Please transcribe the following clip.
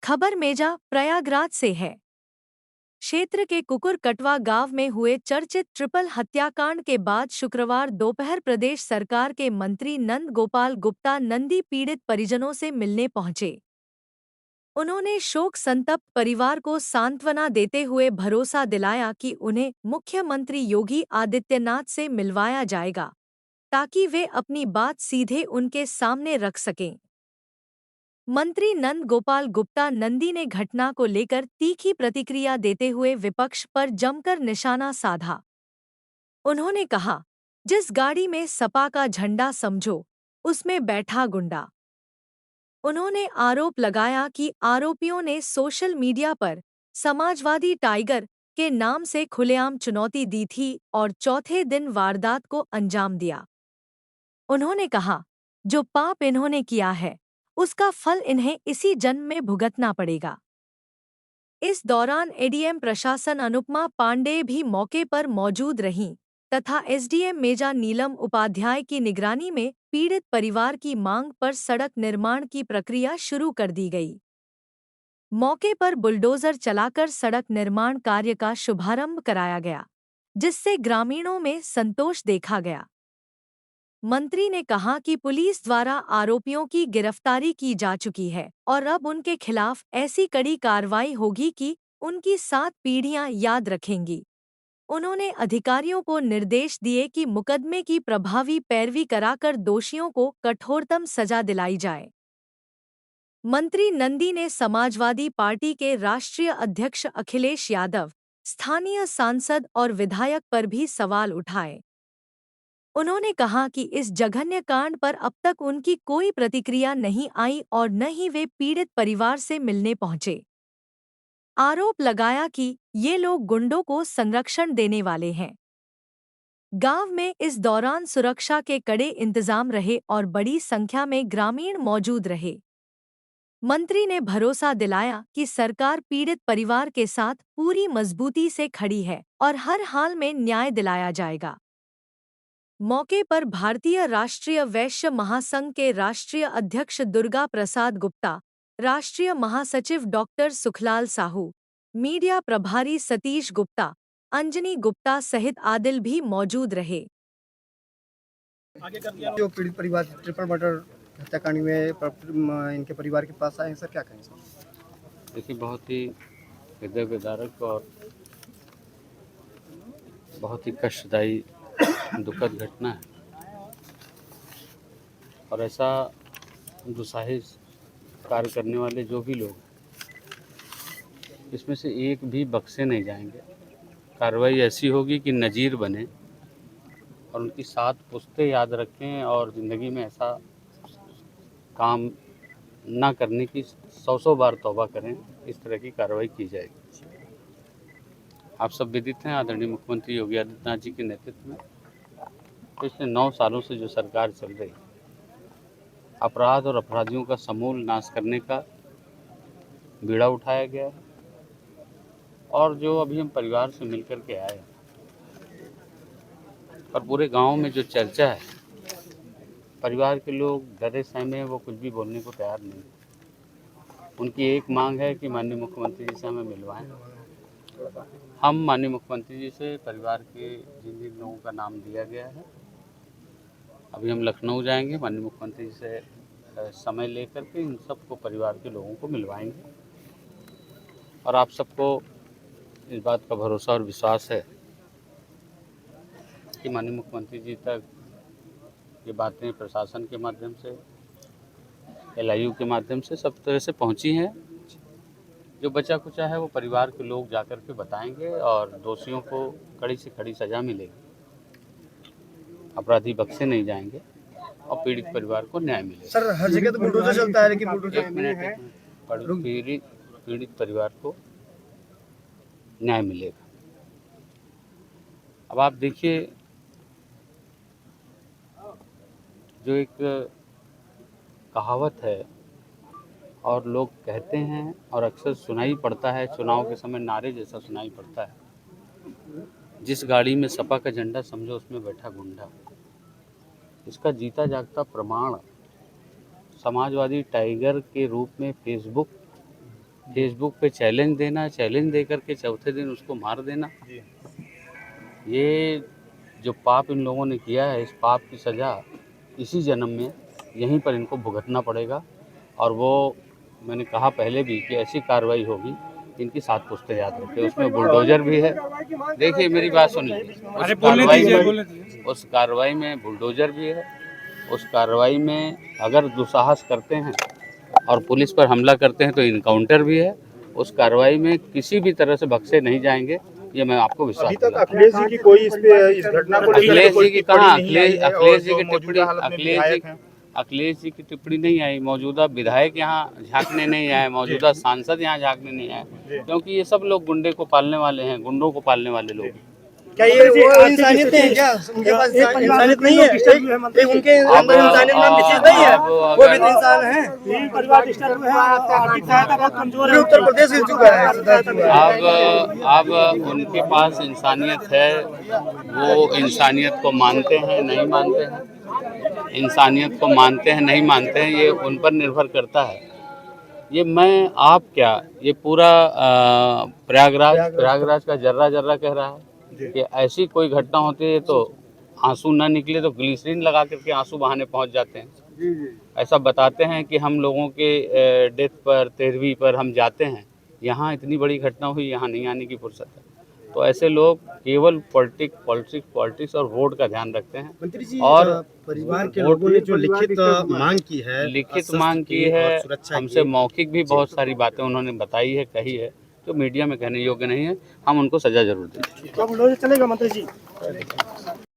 खबर मेजा प्रयागराज से है। क्षेत्र के कुकुर कटवा गांव में हुए चर्चित ट्रिपल हत्याकांड के बाद शुक्रवार दोपहर प्रदेश सरकार के मंत्री नंद गोपाल गुप्ता नंदी पीड़ित परिजनों से मिलने पहुंचे। उन्होंने शोक संतप्त परिवार को सांत्वना देते हुए भरोसा दिलाया कि उन्हें मुख्यमंत्री योगी आदित्यनाथ से मिलवाया जाएगा, ताकि वे अपनी बात सीधे उनके सामने रख सकें। मंत्री नंद गोपाल गुप्ता नंदी ने घटना को लेकर तीखी प्रतिक्रिया देते हुए विपक्ष पर जमकर निशाना साधा। उन्होंने कहा, जिस गाड़ी में सपा का झंडा समझो, उसमें बैठा गुंडा। उन्होंने आरोप लगाया कि आरोपियों ने सोशल मीडिया पर समाजवादी टाइगर के नाम से खुलेआम चुनौती दी थी और चौथे दिन वारदात को अंजाम दिया। उन्होंने कहा, जो पाप इन्होंने किया है, उसका फल इन्हें इसी जन्म में भुगतना पड़ेगा। इस दौरान एडीएम प्रशासन अनुपमा पांडेय भी मौके पर मौजूद रहीं तथा एसडीएम मेजा नीलम उपाध्याय की निगरानी में पीड़ित परिवार की मांग पर सड़क निर्माण की प्रक्रिया शुरू कर दी गई। मौके पर बुलडोजर चलाकर सड़क निर्माण कार्य का शुभारंभ कराया गया, जिससे ग्रामीणों में संतोष देखा गया। मंत्री ने कहा कि पुलिस द्वारा आरोपियों की गिरफ्तारी की जा चुकी है और अब उनके खिलाफ ऐसी कड़ी कार्रवाई होगी कि उनकी 7 पीढ़ियां याद रखेंगी। उन्होंने अधिकारियों को निर्देश दिए कि मुकदमे की प्रभावी पैरवी कराकर दोषियों को कठोरतम सजा दिलाई जाए। मंत्री नंदी ने समाजवादी पार्टी के राष्ट्रीय अध्यक्ष अखिलेश यादव, स्थानीय सांसद और विधायक पर भी सवाल उठाए। उन्होंने कहा कि इस जघन्य कांड पर अब तक उनकी कोई प्रतिक्रिया नहीं आई और न ही वे पीड़ित परिवार से मिलने पहुंचे। आरोप लगाया कि ये लोग गुंडों को संरक्षण देने वाले हैं। गांव में इस दौरान सुरक्षा के कड़े इंतजाम रहे और बड़ी संख्या में ग्रामीण मौजूद रहे। मंत्री ने भरोसा दिलाया कि सरकार पीड़ित परिवार के साथ पूरी मजबूती से खड़ी है और हर हाल में न्याय दिलाया जाएगा। मौके पर भारतीय राष्ट्रीय वैश्य महासंघ के राष्ट्रीय अध्यक्ष दुर्गा प्रसाद गुप्ता, राष्ट्रीय महासचिव डॉक्टर सुखलाल साहू, मीडिया प्रभारी सतीश गुप्ता, अंजनी गुप्ता सहित आदिल भी मौजूद रहे। जो पीड़ित परिवार ट्रिपल मर्डर हत्याकांड में इनके परिवार के पास आए हैं सर, क्या कहें सर? देखिए, बहुत ही हृदय विदारक और बहुत ही कष्टदायी दुखद घटना है और ऐसा दुस्साहस कार्य करने वाले जो भी लोग हैं, इसमें से एक भी बख्शे नहीं जाएंगे। कार्रवाई ऐसी होगी कि नज़ीर बने और उनकी 7 पुश्तें याद रखें और ज़िंदगी में ऐसा काम ना करने की 100 बार तौबा करें। इस तरह की कार्रवाई की जाएगी। आप सब विदित हैं, आदरणीय मुख्यमंत्री योगी आदित्यनाथ जी के नेतृत्व में पिछले 9 सालों से जो सरकार चल रही है, अपराध और अपराधियों का समूल नाश करने का बीड़ा उठाया गया है। और जो अभी हम परिवार से मिलकर के आए और पूरे गांव में जो चर्चा है, परिवार के लोग डरे सहमे हैं, वो कुछ भी बोलने को तैयार नहीं। उनकी एक मांग है कि माननीय मुख्यमंत्री जी से हमें मिलवाएं। हम माननीय मुख्यमंत्री जी से परिवार के जिन जिन लोगों का नाम दिया गया है, अभी हम लखनऊ जाएंगे, माननीय मुख्यमंत्री जी से समय लेकर के इन सबको परिवार के लोगों को मिलवाएंगे। और आप सबको इस बात का भरोसा और विश्वास है कि माननीय मुख्यमंत्री जी तक ये बातें प्रशासन के माध्यम से, एलआईयू के माध्यम से सब तरह से पहुंची हैं। जो बचा कुचा है वो परिवार के लोग जाकर के बताएंगे और दोषियों को कड़ी से कड़ी सजा मिलेगी। अपराधी बख्शे नहीं जाएंगे और पीड़ित परिवार को न्याय मिलेगा। सर, हर जगह तो बुलडोजर चलता है, लेकिन बुलडोजर पीड़ित परिवार को न्याय मिलेगा। अब आप देखिए, जो एक कहावत है और लोग कहते हैं और अक्सर सुनाई पड़ता है, चुनाव के समय नारे जैसा सुनाई पड़ता है, जिस गाड़ी में सपा का झंडा समझो उसमें बैठा गुंडा। इसका जीता जागता प्रमाण समाजवादी टाइगर के रूप में फेसबुक फेसबुक पे चैलेंज देना, चैलेंज दे करके चौथे दिन उसको मार देना, ये जो पाप इन लोगों ने किया है, इस पाप की सज़ा इसी जन्म में यहीं पर इनको भुगतना पड़ेगा। और वो मैंने कहा पहले भी कि ऐसी कार्रवाई होगी, इनकी 7 पुश्तें याद रखें। उसमें बुलडोज़र भी है। देखिए मेरी बात सुन लीजिए, उस कार्रवाई में बुलडोज़र भी है। उस कार्रवाई में अगर दुस्साहस करते हैं और पुलिस पर हमला करते हैं तो इनकाउंटर भी है। उस कार्रवाई में किसी भी तरह से बख्शे नहीं जाएंगे, ये मैं आपको विश्वास अभी तक अखिलेश जी की कोई इस घटना को लेकर अखिलेश कोई जी की टिप्पणी कहाँ, नहीं आई है और अखिलेश जी जो की मौजूदा टिप्पणी, हालत में विधायक हैं। अखिलेश जी की टिप्पणी नहीं आई। मौजूदा विधायक यहाँ झांकने नहीं आए, मौजूदा सांसद यहाँ झांकने नहीं आए, क्योंकि ये सब लोग गुंडे को पालने वाले हैं, गुंडों को पालने वाले लोग। क्या ये वो इंसानियत है क्या? उनके पास इंसानियत नहीं है? एक उनके अंदर इंसानियत नाम की चीज नहीं है, वो भी तो इंसान है। पूरे उत्तर प्रदेश हिल चुका है। अब उनके पास इंसानियत है, वो इंसानियत को मानते हैं नहीं मानते हैं, इंसानियत को मानते हैं नहीं मानते हैं, ये उन पर निर्भर करता है। ये मैं आप क्या, ये पूरा प्रयागराज का जर्रा जर्रा कह रहा है कि ऐसी कोई घटना होती है तो आंसू ना निकले तो ग्लिसरीन लगा करके आंसू बहाने पहुंच जाते हैं। ऐसा बताते हैं कि हम लोगों के डेथ पर, 13वीं पर हम जाते हैं, यहाँ इतनी बड़ी घटना हुई, यहाँ नहीं आने की फुर्सत है। तो ऐसे लोग केवल पॉलिटिक्स और वोट का ध्यान रखते हैं। मंत्री जी, और परिवार के लोगों ने जो लिखित मांग की है, हमसे मौखिक भी बहुत सारी बातें उन्होंने बताई है, कही है, जो मीडिया में कहने योग्य नहीं है। हम उनको सजा जरूर देंगे। चलेगा मंत्री जी।